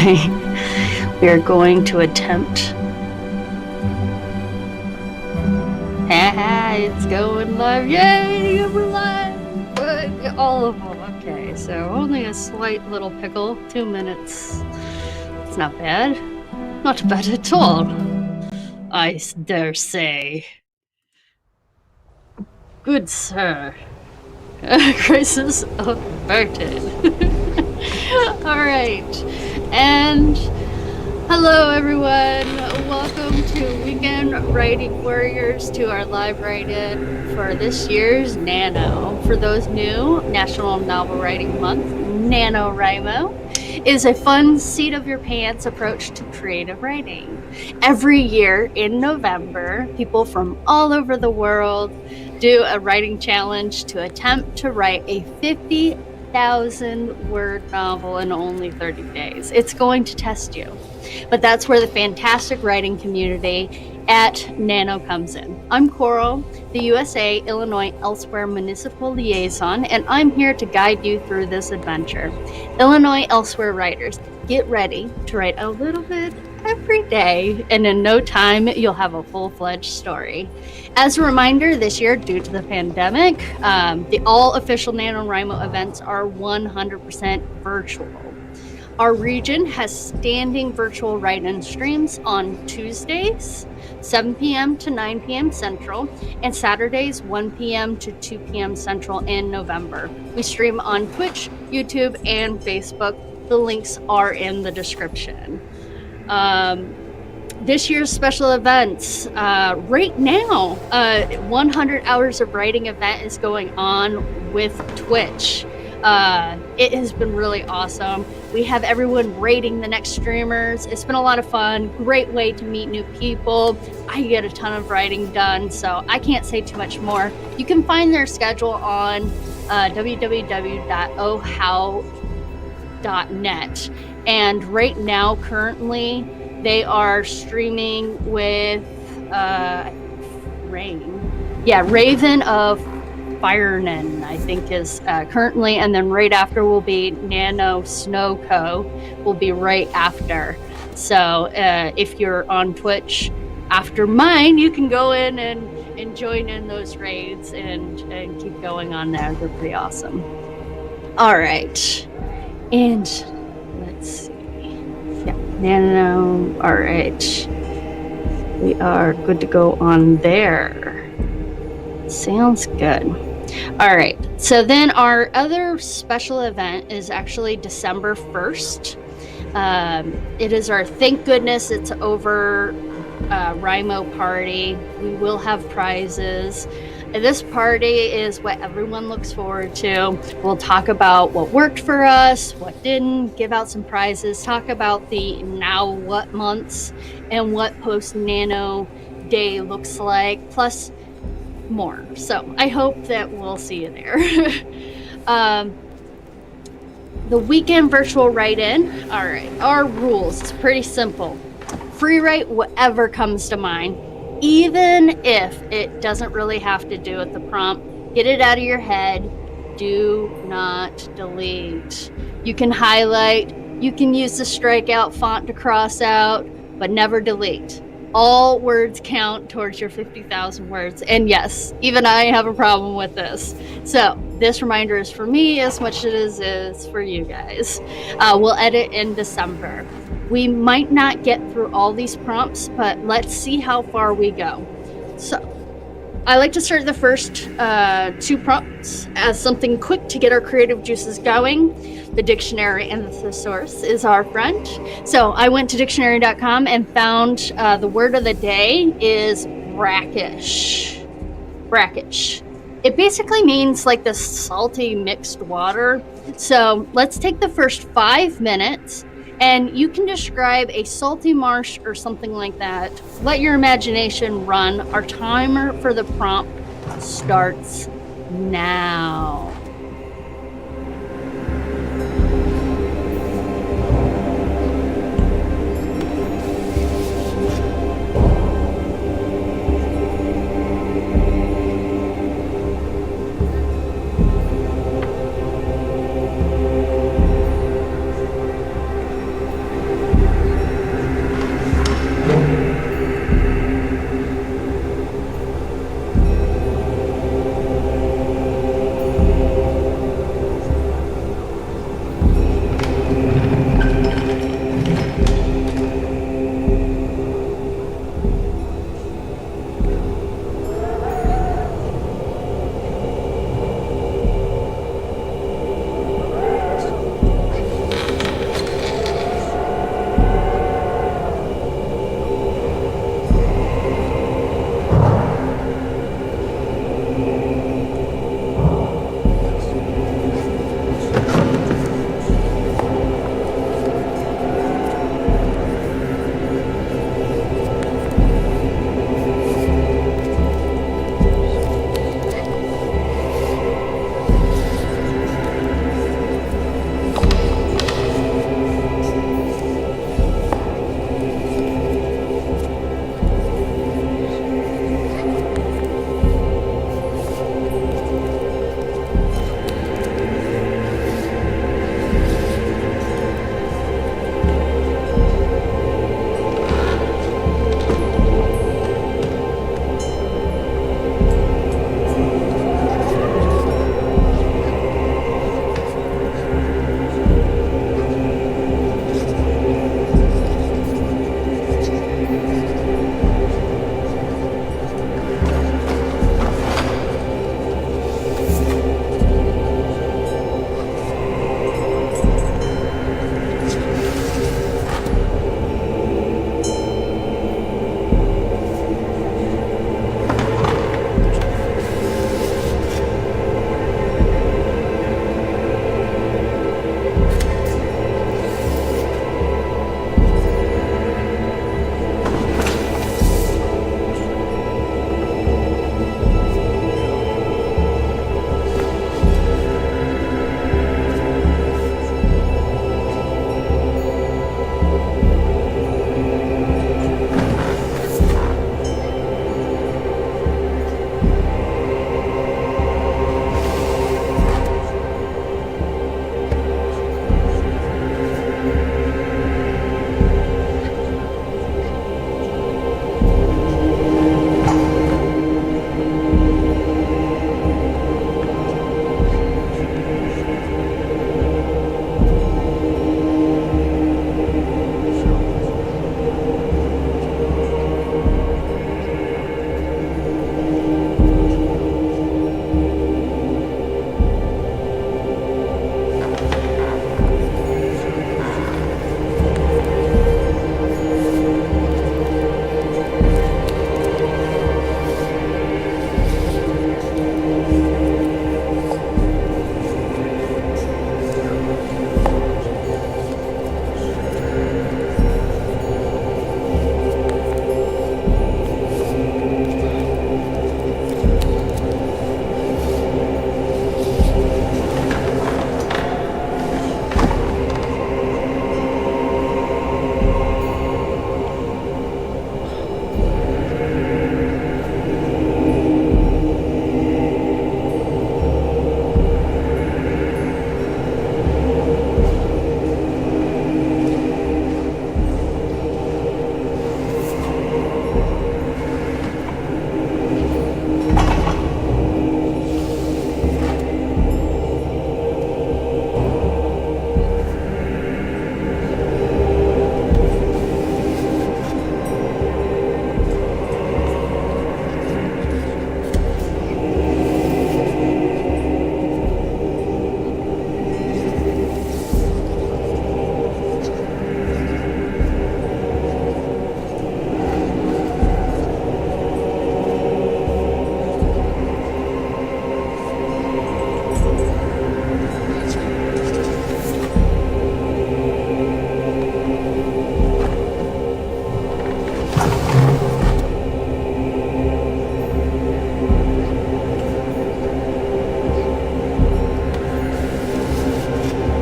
today. We are going to attempt... It's going live. Yay, we're live. All of them. Okay, so only a slight little pickle. 2 minutes. It's not bad. Not bad at all, I dare say. Good sir. Crisis averted. Alright. And hello everyone. Welcome to Weekend Writing Warriors, to our live write-in for this year's NaNo. For those new, National Novel Writing Month, NaNoWriMo is a fun seat-of-your-pants approach to creative writing. Every year in November, people from all over the world do a writing challenge to attempt to write a 50,000-word novel in only 30 days. It's going to test you. But that's where the fantastic writing community at NaNo comes in. I'm Coral, the USA, Illinois, Elsewhere Municipal Liaison, and I'm here to guide you through this adventure. Illinois Elsewhere writers, get ready to write a little bit every day, and in no time, you'll have a full-fledged story. As a reminder, this year, due to the pandemic, the all-official NaNoWriMo events are 100% virtual. Our region has standing virtual write-in streams on Tuesdays, 7 p.m. to 9 p.m. Central, and Saturdays, 1 p.m. to 2 p.m. Central in November. We stream on Twitch, YouTube, and Facebook. The links are in the description. This year's special events, right now, 100 Hours of Writing event is going on with Twitch. It has been really awesome. We have everyone rating the next streamers. It's been a lot of fun. Great way to meet new people. I get a ton of writing done, so I can't say too much more. You can find their schedule on www.ohow.net. And right now, currently, they are streaming with Raven of Firenin, I think is currently, and then right after will be Nano Snow Co. will be right after. So if you're on Twitch after mine, you can go in and join in those raids and keep going on there. They're pretty awesome. All right, and let's see. Yeah, Nano. All right, we are good to go on there. Sounds good. All right, so then our other special event is actually December 1st. It is our Thank Goodness It's Over Rimo party. We will have prizes. This party is what everyone looks forward to. We'll talk about what worked for us, what didn't, give out some prizes, talk about the now what months and what post-NaNo day looks like, plus more. So I hope that we'll see you there. The weekend virtual write-in. All right, our rules, it's pretty simple. Free write whatever comes to mind, even if it doesn't really have to do with the prompt. Get it out of your head. Do not delete. You can highlight, you can use the strikeout font to cross out, but never delete. All words count towards your 50,000 words. And yes, even I have a problem with this. So this reminder is for me as much as it is for you guys. We'll edit in December. We might not get through all these prompts, but let's see how far we go. So I like to start the first 2 prompts as something quick to get our creative juices going. The dictionary and the thesaurus is our friend. So I went to dictionary.com and found the word of the day is brackish. Brackish. It basically means like the salty mixed water. So let's take the first 5 minutes and you can describe a salty marsh or something like that. Let your imagination run. Our timer for the prompt starts now.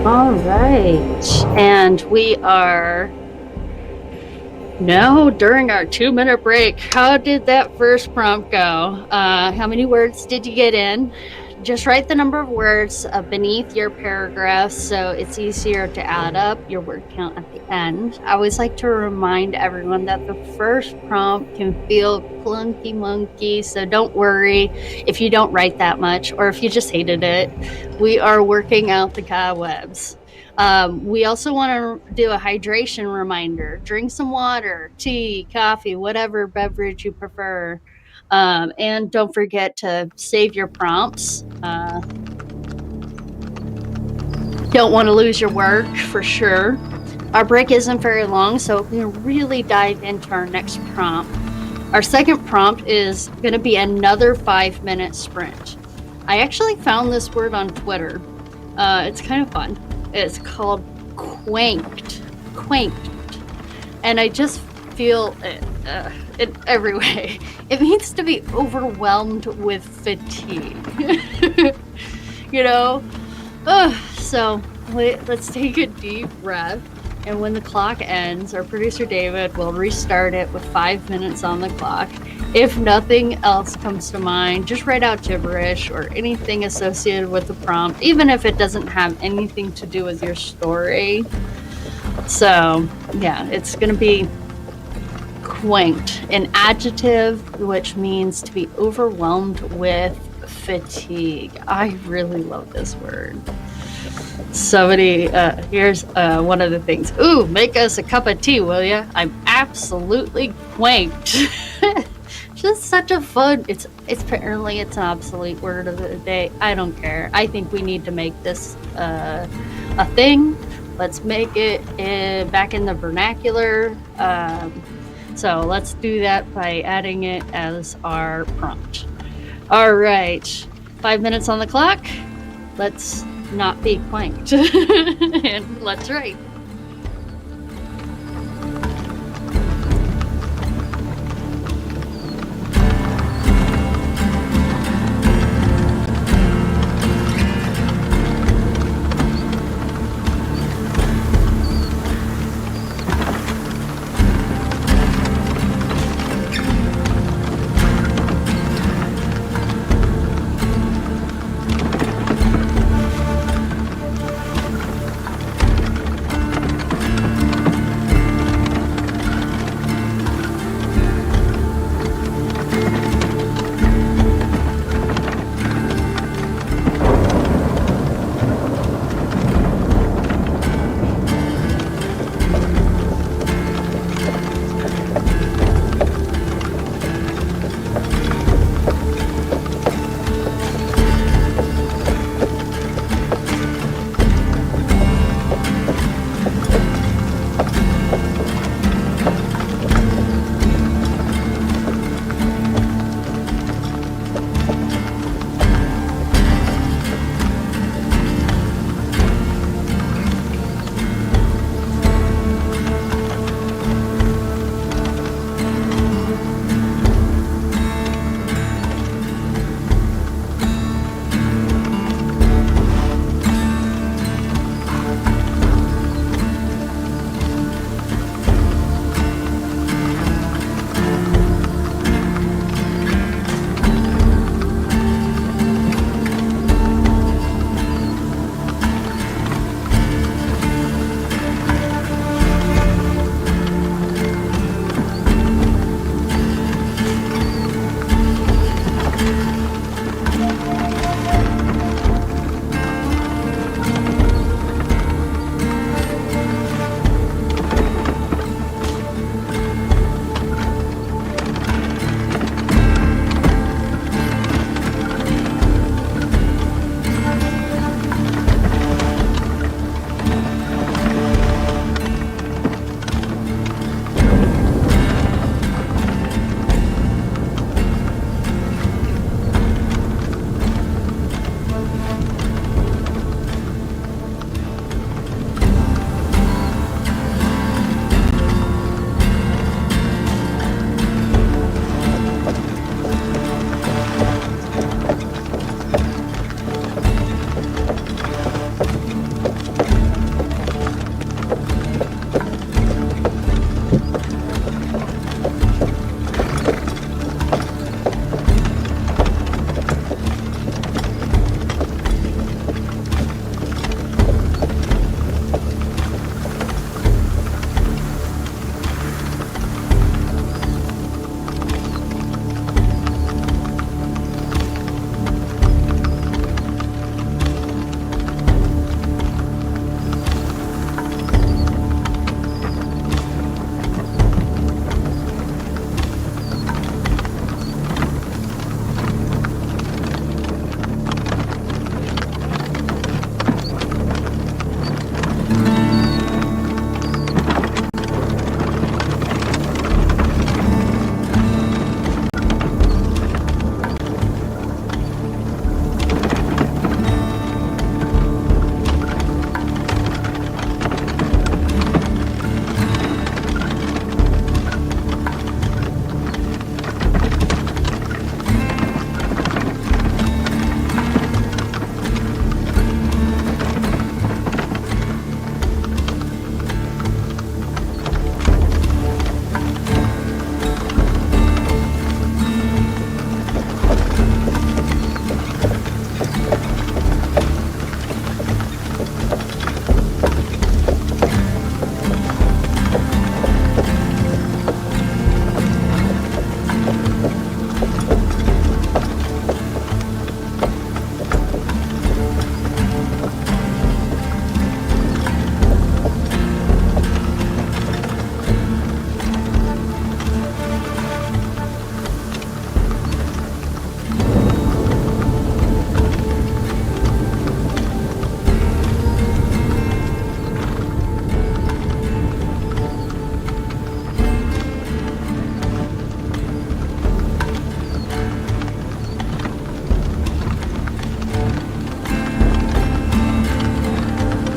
All right. And we are now during our 2-minute break. How did that first prompt go? How many words did you get in? Just write the number of words beneath your paragraph so it's easier to add up your word count at the end. I always like to remind everyone that the first prompt can feel clunky monkey, so don't worry if you don't write that much or if you just hated it. We are working out the cobwebs. We also want to do a hydration reminder. Drink some water, tea, coffee, whatever beverage you prefer. And don't forget to save your prompts. Don't want to lose your work for sure. Our break isn't very long, so we can really dive into our next prompt. Our second prompt is going to be another 5-minute sprint. I actually found this word on Twitter. It's kind of fun. It's called quanked. And I just feel it in every way. It means to be overwhelmed with fatigue. You know? So let's take a deep breath. And when the clock ends, our producer David will restart it with 5 minutes on the clock. If nothing else comes to mind, just write out gibberish or anything associated with the prompt, even if it doesn't have anything to do with your story. So, yeah, it's going to be quanked, an adjective which means to be overwhelmed with fatigue. I really love this word. Somebody, here's one of the things. Ooh, make us a cup of tea, will ya? I'm absolutely quanked. Just such a fun, it's apparently it's an obsolete word of the day. I don't care. I think we need to make this a thing. Let's make it back in the vernacular. So let's do that by adding it as our prompt. All right, 5 minutes on the clock. Let's not be quanked. And let's write.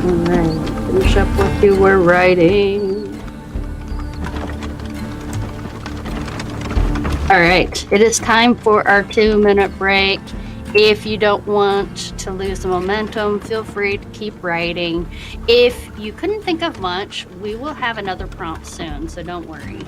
Alright, finish up what you were writing. Alright, it is time for our 2-minute break. If you don't want to lose the momentum, feel free to keep writing. If you couldn't think of much, we will have another prompt soon, so don't worry.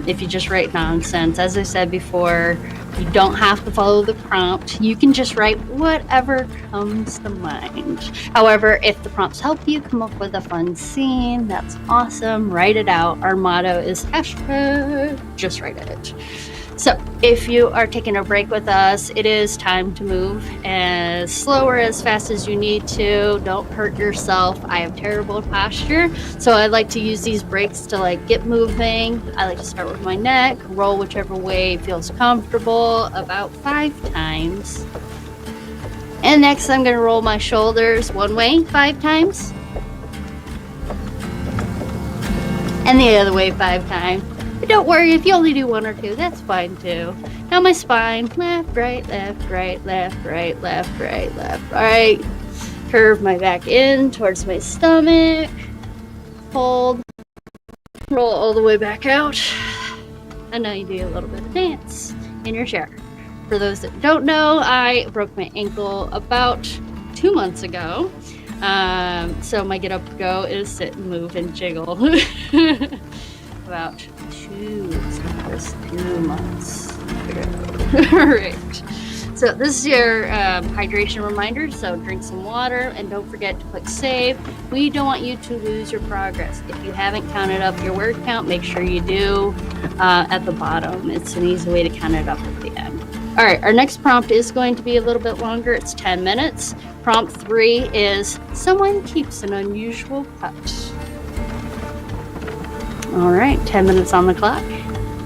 If you just write nonsense, as I said before, you don't have to follow the prompt. You can just write whatever comes to mind. However, if the prompts help you come up with a fun scene, that's awesome. Write it out. Our motto is #just write it. So if you are taking a break with us, it is time to move as slow or as fast as you need to. Don't hurt yourself. I have terrible posture, so I like to use these breaks to like get moving. I like to start with my neck, roll whichever way feels comfortable about 5 times. And next I'm gonna roll my shoulders one way 5 times. And the other way 5 times. But don't worry, if you only do 1 or 2, that's fine too. Now my spine, left, right, left, right, left, right, left, right, left, right. Curve my back in towards my stomach. Hold. Roll all the way back out. And now you do a little bit of dance in your chair. For those that don't know, I broke my ankle about 2 months ago. So my get up go is sit and move and jiggle. About 2 months ago. All right. So this is your hydration reminder. So drink some water and don't forget to click save. We don't want you to lose your progress. If you haven't counted up your word count, make sure you do at the bottom. It's an easy way to count it up at the end. All right, our next prompt is going to be a little bit longer. It's 10 minutes. Prompt 3 is someone keeps an unusual pet. All right, 10 minutes on the clock.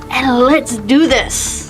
And let's do this.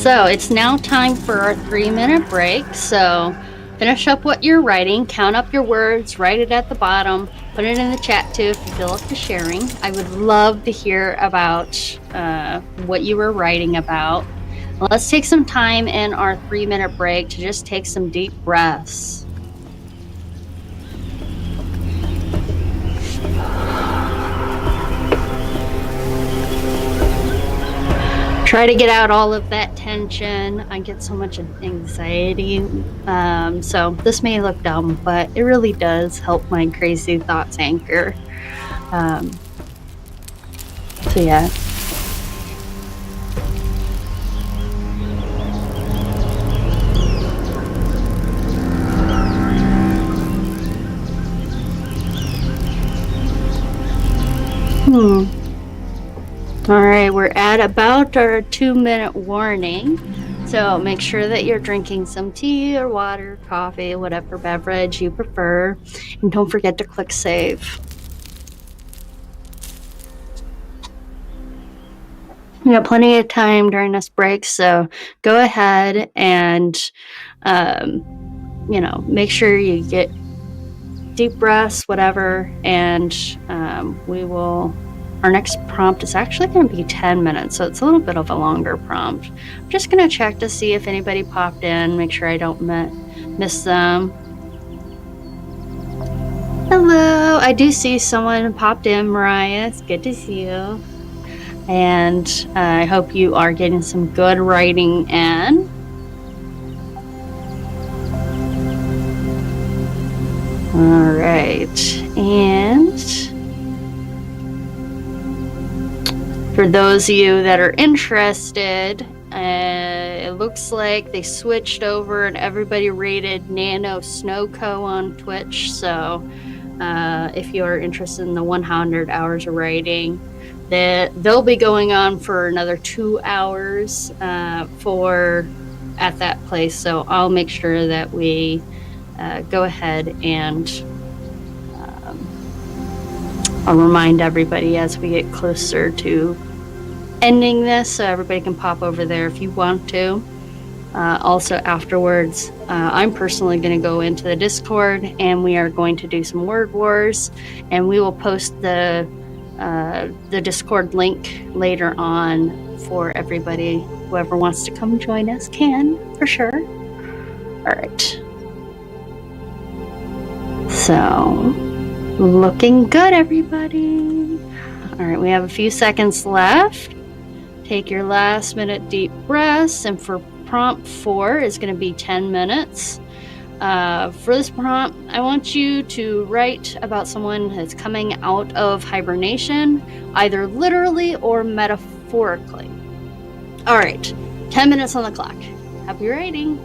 So it's now time for our 3-minute break. So finish up what you're writing, count up your words, write it at the bottom, put it in the chat too if you feel like sharing. I would love to hear about what you were writing about. Let's take some time in our 3-minute break to just take some deep breaths. Try to get out all of that tension. I get so much anxiety. So this may look dumb, but it really does help my crazy thoughts anchor. So yeah. All right, we're at about our 2-minute warning. So make sure that you're drinking some tea or water, coffee, whatever beverage you prefer. And don't forget to click save. We got plenty of time during this break, so go ahead and, make sure you get deep breaths, whatever, and our next prompt is actually going to be 10 minutes, so it's a little bit of a longer prompt. I'm just going to check to see if anybody popped in, make sure I don't miss them. Hello, I do see someone popped in, Mariah. It's good to see you. And I hope you are getting some good writing in. All right, and for those of you that are interested, it looks like they switched over and everybody rated Nano Snowco on Twitch. So if you are interested in the 100 hours of writing, they'll be going on for another 2 hours at that place. So I'll make sure that we go ahead and I'll remind everybody as we get closer to ending this, so everybody can pop over there if you want to. Also afterwards, I'm personally going to go into the Discord and we are going to do some word wars, and we will post the Discord link later on for everybody. Whoever wants to come join us can, for sure. All right. So, looking good, everybody. All right, we have a few seconds left. Take your last minute deep breaths, and for prompt 4 is going to be 10 minutes. For this prompt, I want you to write about someone that's coming out of hibernation, either literally or metaphorically. All right, 10 minutes on the clock. Happy writing.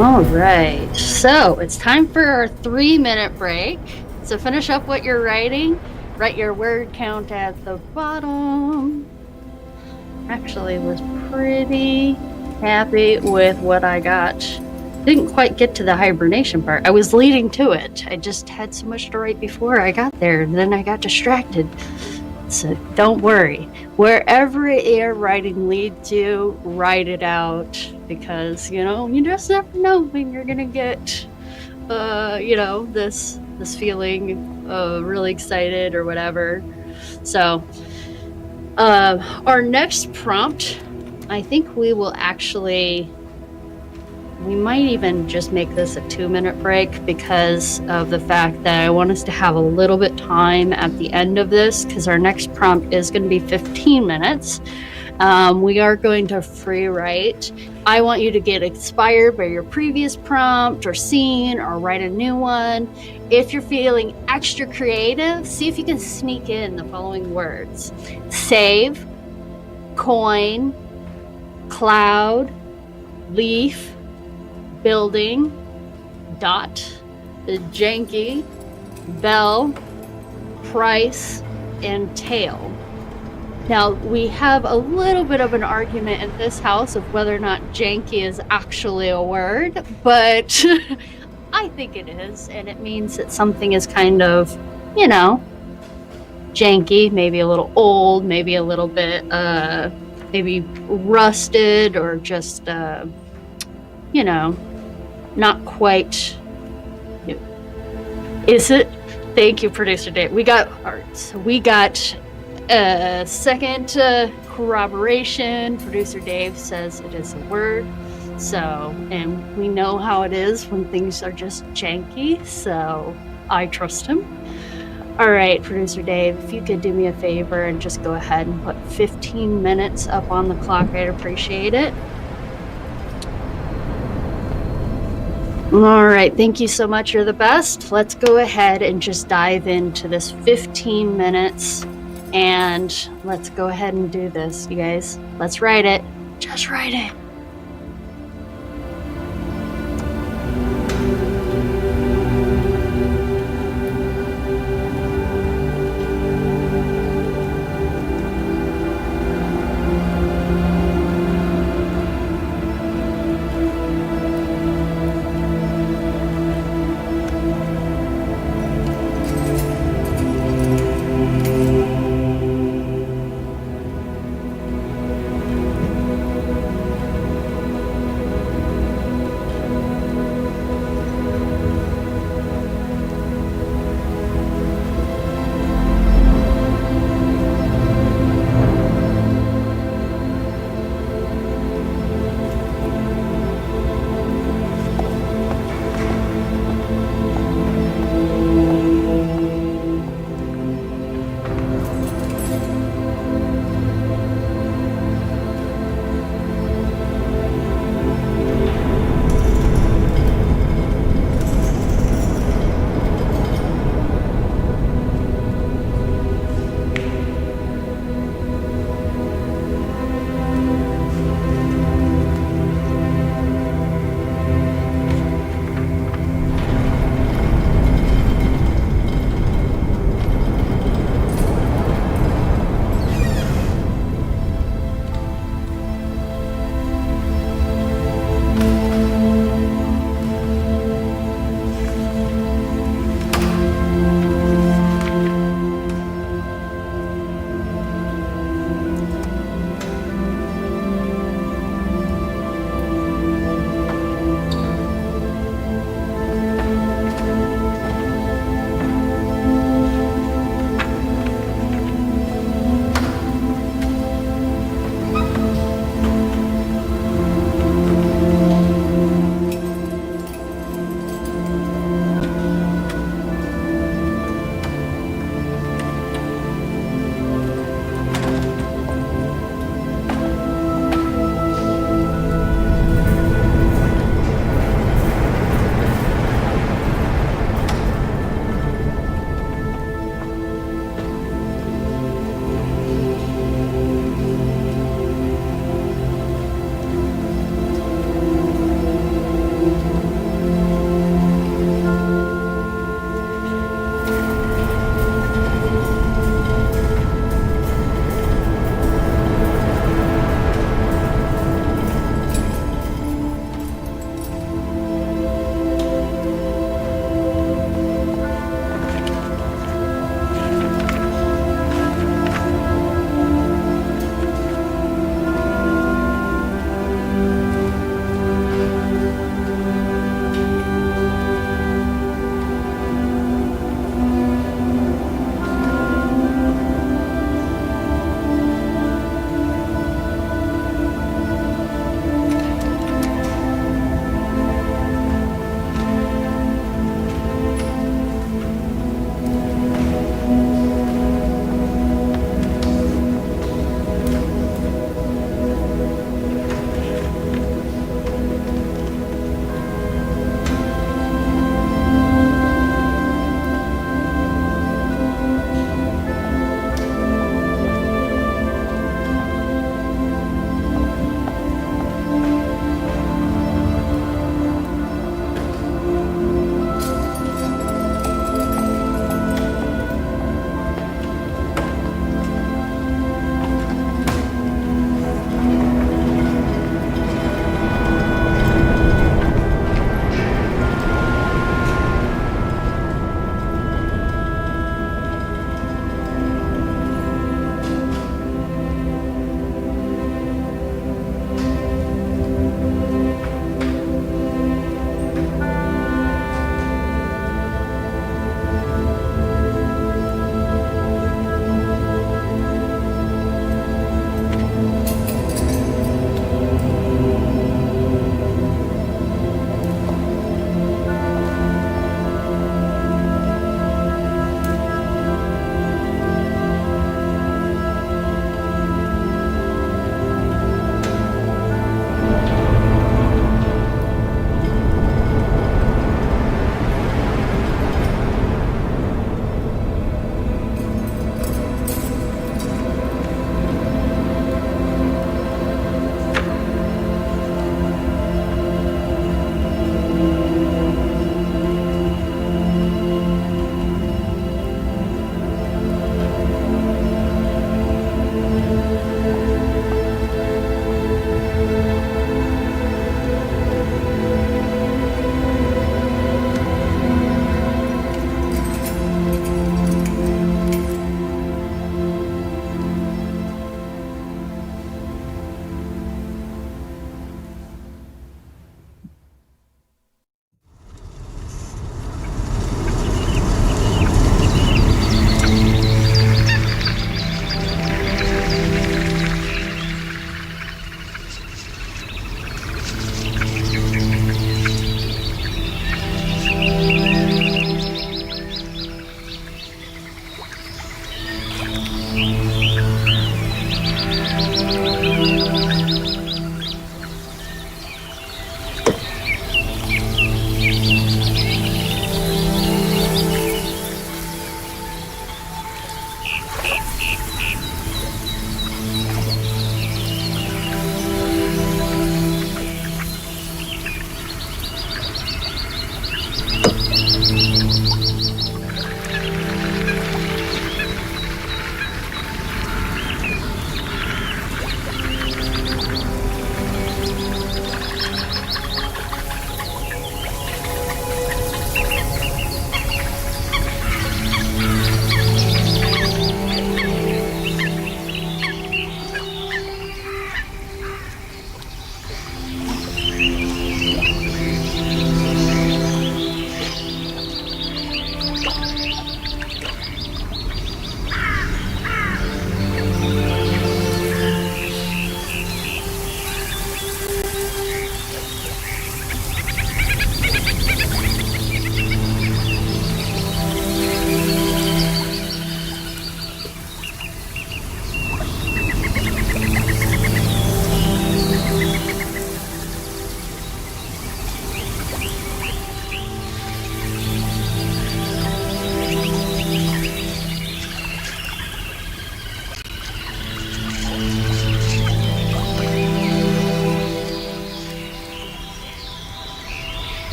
All right, so it's time for our 3-minute break. So finish up what you're writing. Write your word count at the bottom. Actually was pretty happy with what I got. Didn't quite get to the hibernation part. I was leading to it. I just had so much to write before I got there, and then I got distracted. So don't worry. Wherever your writing leads you, write it out, because you just never know when you're gonna get this feeling really excited or whatever. So our next prompt, I think we might even just make this a 2-minute break, because of the fact that I want us to have a little bit time at the end of this, because our next prompt is going to be 15 minutes. We are going to free write. I want you to get inspired by your previous prompt or scene, or write a new one. If you're feeling extra creative, see if you can sneak in the following words: save, coin, cloud, leaf, building, dot, janky, bell, price, and tail. Now, we have a little bit of an argument in this house of whether or not janky is actually a word, but I think it is, and it means that something is kind of, janky, maybe a little old, maybe a little bit, maybe rusted, or just, not quite new. Is it? Thank you, Producer Dave. We got second corroboration. Producer Dave says it is a word. So, and we know how it is when things are just janky, so I trust him. All right, Producer Dave, if you could do me a favor and just go ahead and put 15 minutes up on the clock, I'd appreciate it. All right, thank you so much. You're the best. Let's go ahead and just dive into this 15 minutes, and let's go ahead and do this, you guys. Let's write it. Just write it.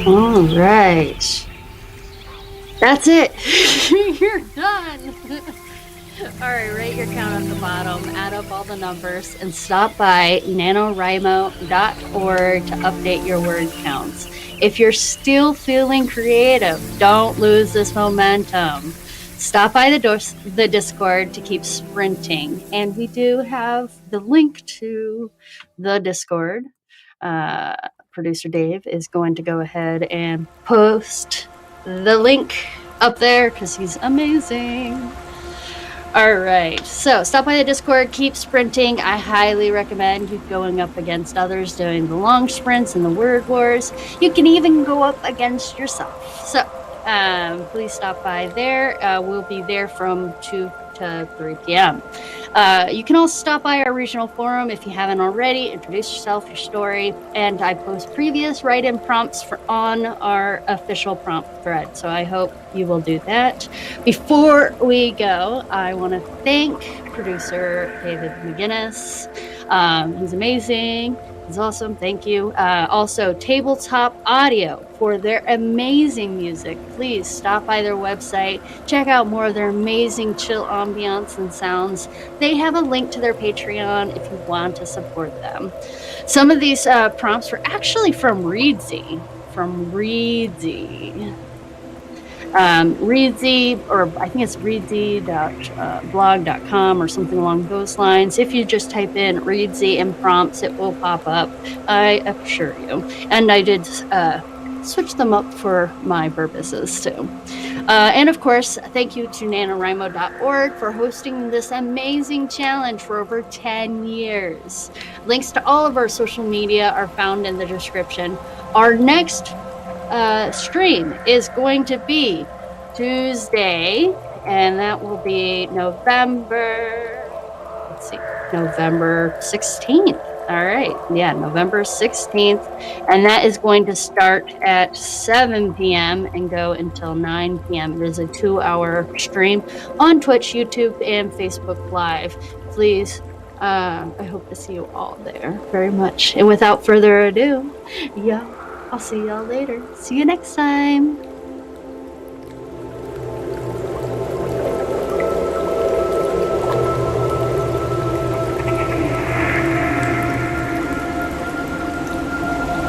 All right. That's it. You're done. All right, rate your count at the bottom, add up all the numbers, and stop by NaNoWriMo.org to update your word counts. If you're still feeling creative, don't lose this momentum. Stop by the Discord to keep sprinting. And we do have the link to the Discord. Producer Dave is going to go ahead and post the link up there because he's amazing. All right, so stop by the Discord, keep sprinting. I highly recommend you going up against others doing the long sprints and the word wars. You can even go up against yourself. So please stop by there. We'll be there from 2 to 3 p.m. You can also stop by our regional forum if you haven't already. Introduce yourself, your story, and I post previous write-in prompts on our official prompt thread. So I hope you will do that. Before we go, I want to thank producer David McInnis. He's amazing. He's awesome. Thank you. Also, Tabletop Audio for their amazing music. Please stop by their website. Check out more of their amazing chill ambiance and sounds. They have a link to their Patreon if you want to support them. Some of these prompts were actually from Reedsy. Reedsy, or I think it's reedsy.blog.com or something along those lines. If you just type in Reedsy and prompts, it will pop up, I assure you. And I did switch them up for my purposes too. And of course, thank you to NaNoWriMo.org for hosting this amazing challenge for over 10 years. Links to all of our social media are found in the description. Our next stream is going to be Tuesday, and that will be November 16th. All right. Yeah, November 16th. And that is going to start at 7 p.m. and go until 9 p.m. It is a 2-hour stream on Twitch, YouTube, and Facebook Live. Please, I hope to see you all there very much. And without further ado, I'll see y'all later. See you next time.